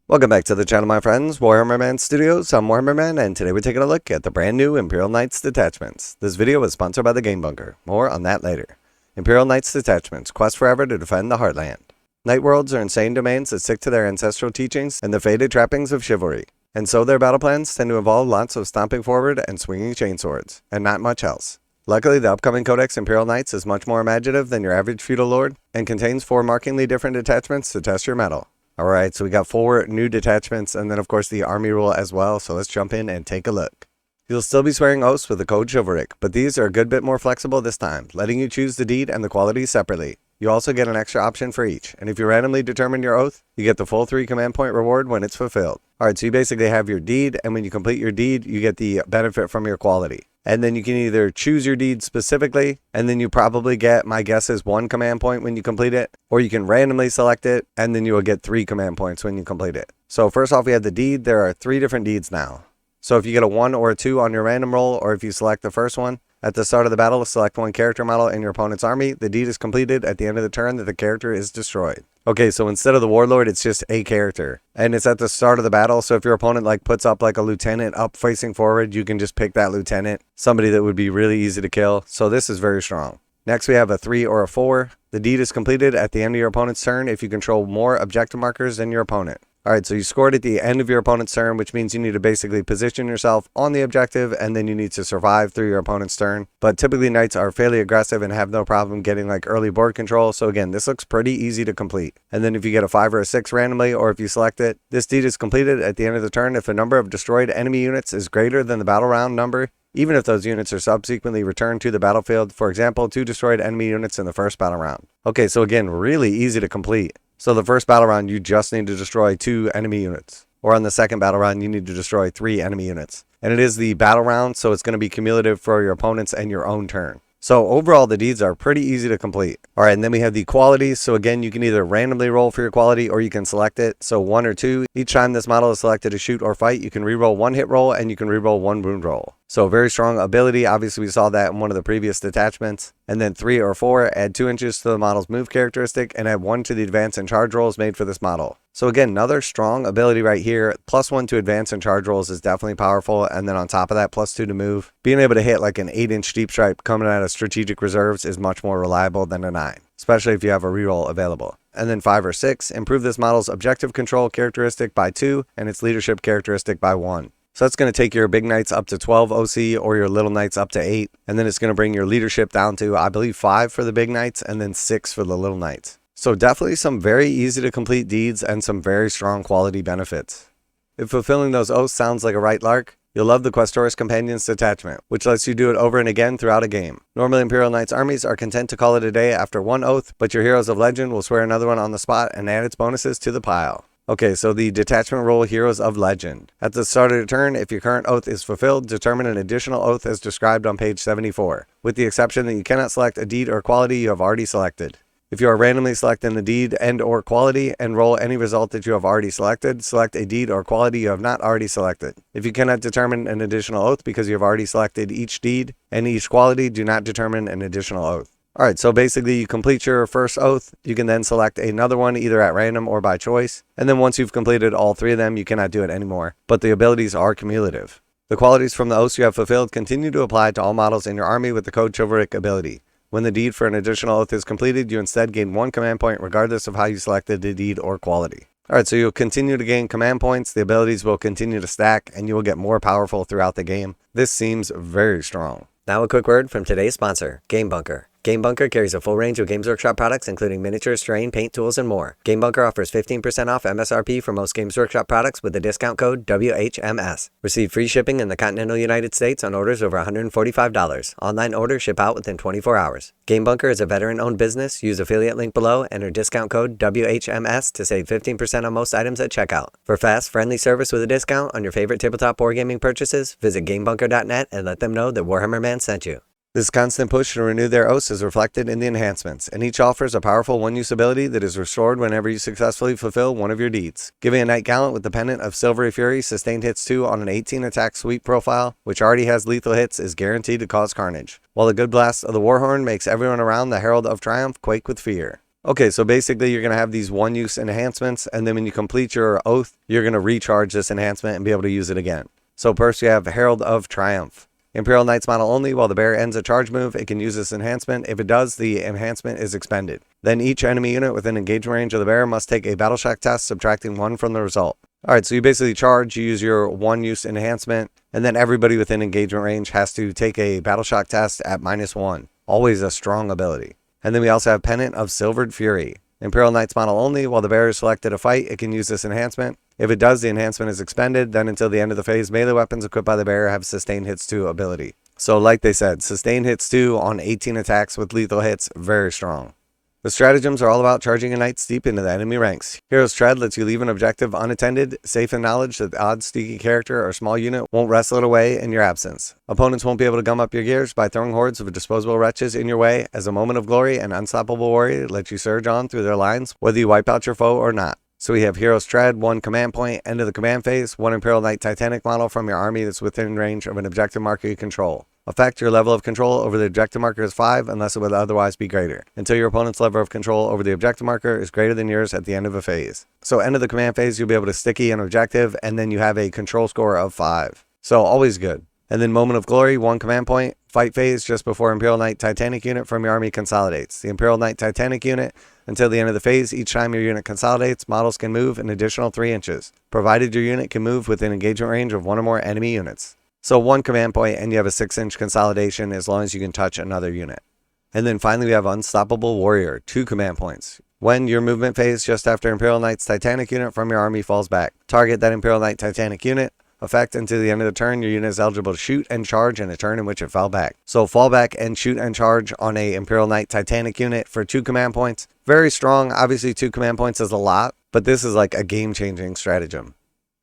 Welcome back to the channel, my friends. Warhammer Man Studios, I'm Warhammer Man, and today we're taking a look at the brand new Imperial Knights Detachments. This video is sponsored by the Game Bunker. More on that later. Imperial Knights Detachments, quest forever to defend the Heartland. Night worlds are insane domains that stick to their ancestral teachings and the faded trappings of chivalry. And so their battle plans tend to involve lots of stomping forward and swinging chainswords, and not much else. Luckily, the upcoming Codex Imperial Knights is much more imaginative than your average feudal lord, and contains 4 markedly different detachments to test your mettle. Alright, so we got 4 new detachments, and then of course the Army Rule as well, so let's jump in and take a look. You'll still be swearing oaths with the code chivalric, but these are a good bit more flexible this time, letting you choose the deed and the qualities separately. You also get an extra option for each, and if you randomly determine your oath, you get the full 3 command point reward when it's fulfilled. Alright, so you basically have your deed, and when you complete your deed, you get the benefit from your quality. And then you can either choose your deed specifically, and then you probably get, my guess is 1 command point when you complete it, or you can randomly select it, and then you will get 3 command points when you complete it. So first off, we have the deed. There are 3 different deeds now. So if you get a 1 or a 2 on your random roll, or if you select the first one, at the start of the battle, select 1 character model in your opponent's army. The deed is completed at the end of the turn that the character is destroyed. Okay, so instead of the warlord, it's just a character. And it's at the start of the battle, so if your opponent puts up a lieutenant up facing forward, you can just pick that lieutenant. Somebody that would be really easy to kill. So this is very strong. Next we have a 3 or a 4. The deed is completed at the end of your opponent's turn if you control more objective markers than your opponent. Alright, so you scored at the end of your opponent's turn, which means you need to basically position yourself on the objective, and then you need to survive through your opponent's turn. But typically knights are fairly aggressive and have no problem getting early board control, so again, this looks pretty easy to complete. And then if you get a 5 or a 6 randomly, or if you select it, this deed is completed at the end of the turn if the number of destroyed enemy units is greater than the battle round number, even if those units are subsequently returned to the battlefield. For example, 2 destroyed enemy units in the first battle round. Okay, so again, really easy to complete. So the first battle round, you just need to destroy 2 enemy units. Or on the second battle round, you need to destroy 3 enemy units. And it is the battle round, so it's going to be cumulative for your opponents and your own turn. So overall, the deeds are pretty easy to complete. Alright, and then we have the qualities. So again, you can either randomly roll for your quality, or you can select it. So 1 or 2. Each time this model is selected to shoot or fight, you can reroll 1 hit roll, and you can reroll 1 wound roll. So very strong ability. Obviously, we saw that in one of the previous detachments. And then 3 or 4, add 2 inches to the model's move characteristic, and add 1 to the advance and charge rolls made for this model. So again, another strong ability right here. +1 to advance and charge rolls is definitely powerful, and then on top of that, +2 to move. Being able to hit an 8-inch deep stripe coming out of strategic reserves is much more reliable than a 9, especially if you have a reroll available. And then 5 or 6, improve this model's objective control characteristic by 2, and its leadership characteristic by 1. So that's going to take your big knights up to 12 OC, or your little knights up to 8. And then it's going to bring your leadership down to, I believe, 5 for the big knights, and then 6 for the little knights. So definitely some very easy to complete deeds and some very strong quality benefits. If fulfilling those oaths sounds like a right lark, you'll love the Questoris Companions detachment, which lets you do it over and again throughout a game. Normally Imperial Knights armies are content to call it a day after 1 oath, but your heroes of legend will swear another one on the spot and add its bonuses to the pile. Okay, so the detachment role Heroes of Legend. At the start of the turn, if your current oath is fulfilled, determine an additional oath as described on page 74, with the exception that you cannot select a deed or quality you have already selected. If you are randomly selecting the deed and or quality and roll any result that you have already selected, select a deed or quality you have not already selected. If you cannot determine an additional oath because you have already selected each deed and each quality, do not determine an additional oath. Alright, so basically you complete your first oath, you can then select another one either at random or by choice, and then once you've completed all 3 of them, you cannot do it anymore, but the abilities are cumulative. The qualities from the oaths you have fulfilled continue to apply to all models in your army with the code chivalric ability. When the deed for an additional oath is completed, you instead gain 1 command point regardless of how you selected the deed or quality. Alright, so you'll continue to gain command points, the abilities will continue to stack, and you will get more powerful throughout the game. This seems very strong. Now a quick word from today's sponsor, Game Bunker. Game Bunker carries a full range of Games Workshop products including miniatures, terrain, paint, tools, and more. Game Bunker offers 15% off MSRP for most Games Workshop products with the discount code WHMS. Receive free shipping in the continental United States on orders over $145. Online orders ship out within 24 hours. Game Bunker is a veteran-owned business. Use affiliate link below, enter discount code WHMS to save 15% on most items at checkout. For fast, friendly service with a discount on your favorite tabletop wargaming purchases, visit GameBunker.net and let them know that Warhammer Man sent you. This constant push to renew their oaths is reflected in the enhancements, and each offers a powerful one-use ability that is restored whenever you successfully fulfill one of your deeds. Giving a Knight Gallant with the Pendant of Silvery Fury sustained hits 2 on an 18 attack sweep profile, which already has lethal hits, is guaranteed to cause carnage, while the Good Blast of the Warhorn makes everyone around the Herald of Triumph quake with fear. Okay, so basically you're going to have these one-use enhancements, and then when you complete your oath, you're going to recharge this enhancement and be able to use it again. So first we have Herald of Triumph. Imperial Knights model only. While the bearer ends a charge move, it can use this enhancement. If it does, the enhancement is expended. Then each enemy unit within engagement range of the bearer must take a battle shock test, subtracting 1 from the result. Alright, so you basically charge, you use your one-use enhancement, and then everybody within engagement range has to take a battle shock test at -1. Always a strong ability. And then we also have Pennant of Silvered Fury. Imperial Knights model only. While the bearer is selected to fight, it can use this enhancement. If it does, the enhancement is expended. Then until the end of the phase, melee weapons equipped by the bearer have Sustained Hits 2 ability. So like they said, Sustained Hits 2 on 18 attacks with lethal hits, very strong. The stratagems are all about charging your knights deep into the enemy ranks. Hero's Tread lets you leave an objective unattended, safe in knowledge that the odd sneaky character or small unit won't wrestle it away in your absence. Opponents won't be able to gum up your gears by throwing hordes of disposable wretches in your way, as a moment of glory and unstoppable warrior let you surge on through their lines, whether you wipe out your foe or not. So we have Hero's Tread, 1 command point, end of the command phase, 1 Imperial Knight Titanic model from your army that's within range of an objective marker you control. Effect, your level of control over the objective marker is 5 unless it would otherwise be greater, until your opponent's level of control over the objective marker is greater than yours at the end of a phase. So end of the command phase, you'll be able to sticky an objective, and then you have a control score of 5. So always good. And then Moment of Glory, 1 command point, fight phase just before Imperial Knight Titanic unit from your army consolidates. The Imperial Knight Titanic unit, until the end of the phase, each time your unit consolidates, models can move an additional 3 inches, provided your unit can move within engagement range of 1 or more enemy units. So 1 command point and you have a 6-inch consolidation as long as you can touch another unit. And then finally we have Unstoppable Warrior, 2 command points. When your movement phase just after Imperial Knight's Titanic unit from your army falls back, target that Imperial Knight Titanic unit. Effect, until the end of the turn, your unit is eligible to shoot and charge in a turn in which it fell back. So fall back and shoot and charge on a Imperial Knight Titanic unit for 2 command points. Very strong. Obviously 2 command points is a lot, but this is like a game-changing stratagem.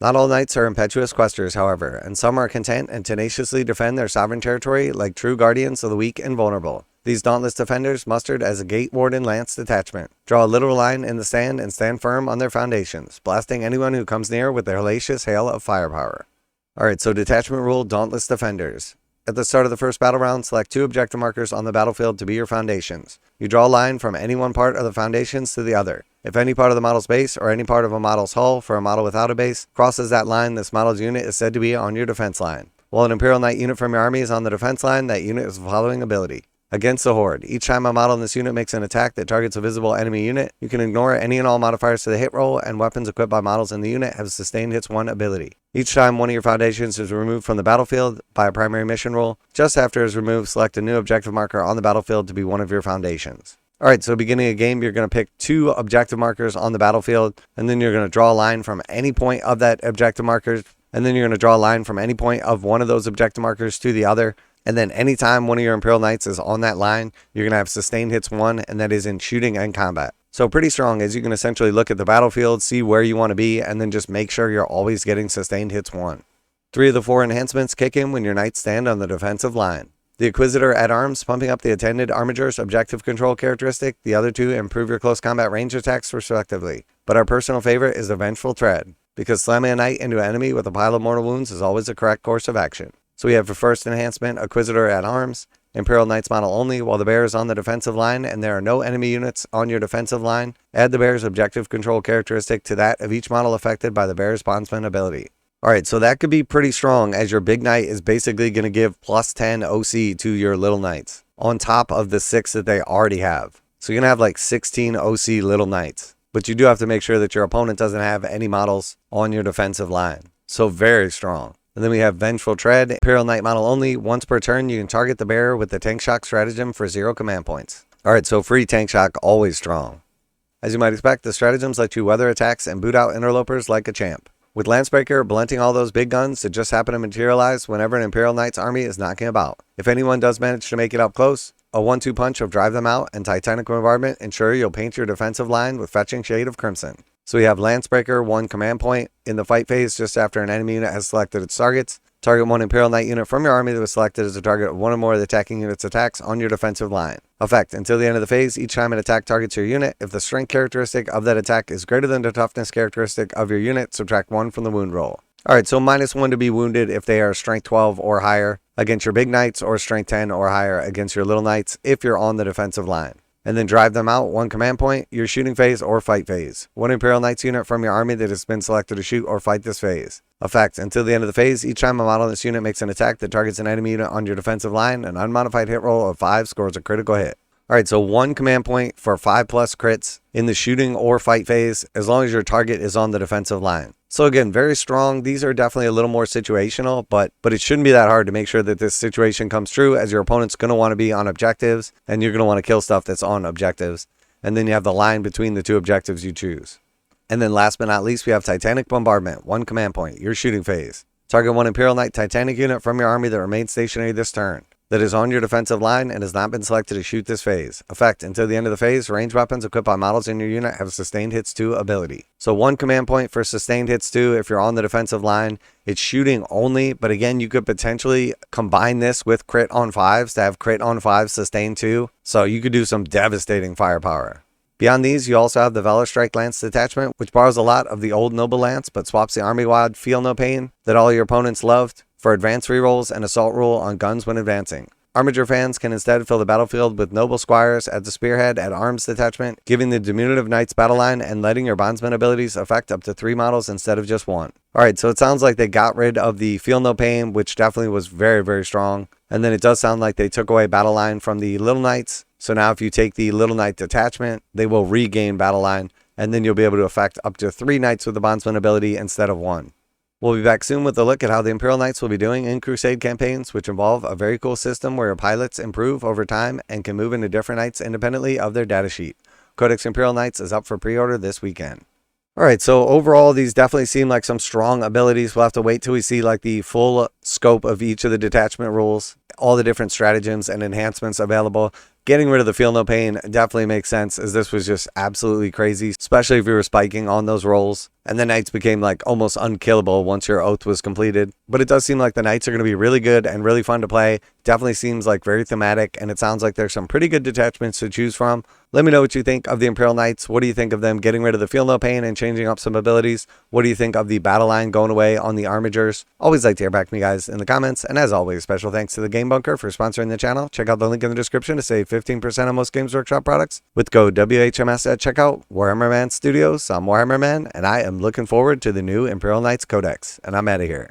Not all knights are impetuous questers, however, and some are content and tenaciously defend their sovereign territory like true guardians of the weak and vulnerable. These dauntless defenders mustered as a Gate Warden Lance Detachment. Draw a literal line in the sand and stand firm on their foundations, blasting anyone who comes near with their hellacious hail of firepower. Alright, so Detachment Rule, Dauntless Defenders. At the start of the first battle round, select 2 objective markers on the battlefield to be your foundations. You draw a line from any one part of the foundations to the other. If any part of the model's base or any part of a model's hull for a model without a base crosses that line, this model's unit is said to be on your defense line. While an Imperial Knight unit from your army is on the defense line, that unit is the following ability. Against the Horde. Each time a model in this unit makes an attack that targets a visible enemy unit, you can ignore any and all modifiers to the hit roll, and weapons equipped by models in the unit have Sustained Hits 1 ability. Each time one of your foundations is removed from the battlefield by a primary mission roll, just after it is removed, select a new objective marker on the battlefield to be one of your foundations. Alright, so beginning of game, you're going to pick 2 objective markers on the battlefield, and then you're going to draw a line from any point of that objective marker, and then you're going to draw a line from any point of one of those objective markers to the other. And then anytime one of your Imperial Knights is on that line, you're going to have Sustained Hits 1, and that is in shooting and combat. So pretty strong, as you can essentially look at the battlefield, see where you want to be, and then just make sure you're always getting Sustained Hits 1. 3 of the 4 enhancements kick in when your Knights stand on the defensive line. The Inquisitor at Arms, pumping up the Attended Armiger's objective control characteristic. The other 2 improve your close combat range attacks respectively. But our personal favorite is the Vengeful Tread, because slamming a Knight into an enemy with a pile of mortal wounds is always the correct course of action. So we have for first enhancement, Inquisitor at Arms, Imperial Knights model only. While the bearer is on the defensive line and there are no enemy units on your defensive line, add the bearer's objective control characteristic to that of each model affected by the bearer's bondsman ability. Alright, so that could be pretty strong, as your big knight is basically going to give plus 10 OC to your little knights, on top of the 6 that they already have. So you're going to have like 16 OC little knights, but you do have to make sure that your opponent doesn't have any models on your defensive line. So very strong. And then we have Vengeful Tread, Imperial Knight model only. Once per turn, you can target the bearer with the Tank Shock stratagem for 0 command points. Alright, so free Tank Shock, always strong. As you might expect, the stratagems let you weather attacks and boot out interlopers like a champ. With Lancebreaker blunting all those big guns that just happen to materialize whenever an Imperial Knight's army is knocking about. If anyone does manage to make it up close, a 1-2 punch of Drive Them Out and Titanic Bombardment ensure you'll paint your defensive line with Fetching Shade of Crimson. So we have Lancebreaker, 1 command point. In the fight phase, just after an enemy unit has selected its targets, target 1 Imperial Knight unit from your army that was selected as a target of 1 or more of the attacking unit's attacks on your defensive line. Effect, until the end of the phase, each time an attack targets your unit, if the strength characteristic of that attack is greater than the toughness characteristic of your unit, subtract 1 from the wound roll. Alright, so -1 to be wounded if they are strength 12 or higher against your big knights, or strength 10 or higher against your little knights if you're on the defensive line. and then drive them out 1 command point, your shooting phase or fight phase. 1 Imperial Knights unit from your army that has been selected to shoot or fight this phase. Effect: until the end of the phase, each time a model in this unit makes an attack that targets an enemy unit on your defensive line, an unmodified hit roll of 5 scores a critical hit. Alright, so 1 command point for 5+ crits in the shooting or fight phase, as long as your target is on the defensive line. So again, very strong. These are definitely a little more situational, but it shouldn't be that hard to make sure that this situation comes true, as your opponent's going to want to be on objectives, and you're going to want to kill stuff that's on objectives. And then you have the line between the 2 objectives you choose. And then last but not least, we have Titanic Bombardment, 1 command point, your shooting phase. Target 1 Imperial Knight Titanic unit from your army that remains stationary this turn, that is on your defensive line and has not been selected to shoot this phase. Effect: until the end of the phase, ranged weapons equipped by models in your unit have sustained hits 2 ability. So 1 command point for sustained hits 2 if you're on the defensive line. It's shooting only, but again, you could potentially combine this with crit on 5s to have crit on 5 sustain 2. So you could do some devastating firepower. Beyond these, you also have the Valor Strike Lance Detachment, which borrows a lot of the old Noble Lance, but swaps the army-wide Feel No Pain that all your opponents loved for advanced rerolls and assault rule on guns when advancing. Armiger fans can instead fill the battlefield with Noble Squires at the Spearhead at Arms Detachment, giving the Diminutive Knights battle line and letting your Bondsman abilities affect up to 3 models instead of just 1. Alright, so it sounds like they got rid of the Feel No Pain, which definitely was very, very strong. And then it does sound like they took away battle line from the Little Knights. So now if you take the Little Knight Detachment, they will regain battle line, and then you'll be able to affect up to 3 Knights with the Bondsman ability instead of 1. We'll be back soon with a look at how the Imperial Knights will be doing in Crusade campaigns, which involve a very cool system where your pilots improve over time and can move into different knights independently of their datasheet. Codex Imperial Knights is up for pre-order this weekend. Alright, so overall these definitely seem like some strong abilities. We'll have to wait till we see like the full scope of each of the detachment rules, all the different stratagems and enhancements available. Getting rid of the Feel No Pain definitely makes sense, as this was just absolutely crazy, especially if you were spiking on those rolls. And the Knights became like almost unkillable once your oath was completed. But it does seem like the Knights are going to be really good and really fun to play. Definitely seems like very thematic, and it sounds like there's some pretty good detachments to choose from. Let me know what you think of the Imperial Knights. What do you think of them getting rid of the Feel No Pain and changing up some abilities? What do you think of the battle line going away on the Armigers? Always like to hear back from you guys in the comments. And as always, special thanks to the Game Bunker for sponsoring the channel. Check out the link in the description to save 15% on most Games Workshop products with code WHMS at checkout. Warhammer Man Studios, I'm Warhammer Man, and I am looking forward to the new Imperial Knights Codex. And I'm out of here.